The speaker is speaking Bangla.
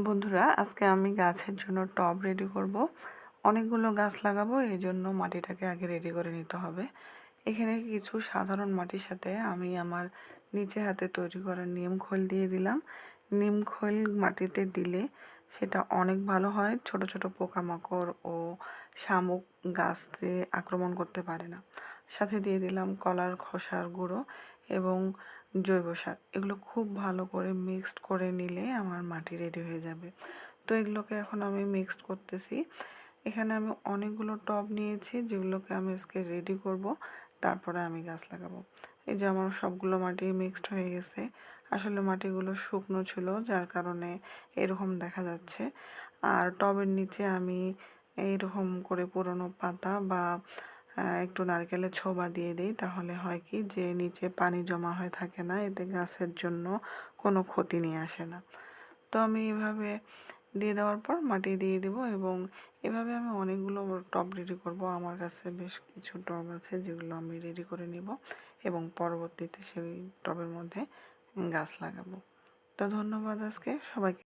বন্ধুরা, আজকে আমি গাছের জন্য টব রেডি করব। অনেকগুলো গাছ লাগাবো, এই জন্য মাটিটাকে আগে রেডি করে নিতে হবে। এখানে কিছু সাধারণ মাটির সাথে আমি আমার নিচে হাতে তৈরি করা নিম খৈল দিয়ে দিলাম। নিম খৈল মাটিতে দিলে সেটা অনেক ভালো হয়, ছোট ছোট পোকামাকড় ও শামুক গাছে আক্রমণ করতে পারে না। সাথে দিয়ে দিলাম কলার খোসার গুঁড়ো এবং জৈব সার। এগুলো খুব ভালো করে মিক্সড করে নিলে আমার মাটি রেডি হয়ে যাবে। তো এগুলোকে এখন আমি মিক্সড করতেছি। এখানে আমি অনেকগুলো টব নিয়েছি, যেগুলোকে আমি আজকে রেডি করব, তারপরে আমি গাছ লাগাবো। এই যে আমার সবগুলো মাটি মিক্সড হয়ে গেছে। আসলে মাটিগুলো শুকনো ছিল, যার কারণে এরকম দেখা যাচ্ছে। আর টবের নিচে আমি এইরকম করে পুরনো পাতা বা একটু নারকেলের ছোবা দিয়ে দিই। তাহলে হয় কি যে নিচে পানি জমা হয়ে থাকে না, এতে গাছের জন্য কোনো ক্ষতি নিয়ে আসে না। তো আমি এভাবে দিয়ে দেওয়ার পর মাটি দিয়ে দেব এবং এভাবে আমি অনেকগুলো টব রেডি করব। আমার কাছে বেশ কিছু টব আছে, যেগুলো আমি রেডি করে নিব এবং পরবর্তীতে সেই টবের মধ্যে গাছ লাগাবো। তো ধন্যবাদ আজকে সবাইকে।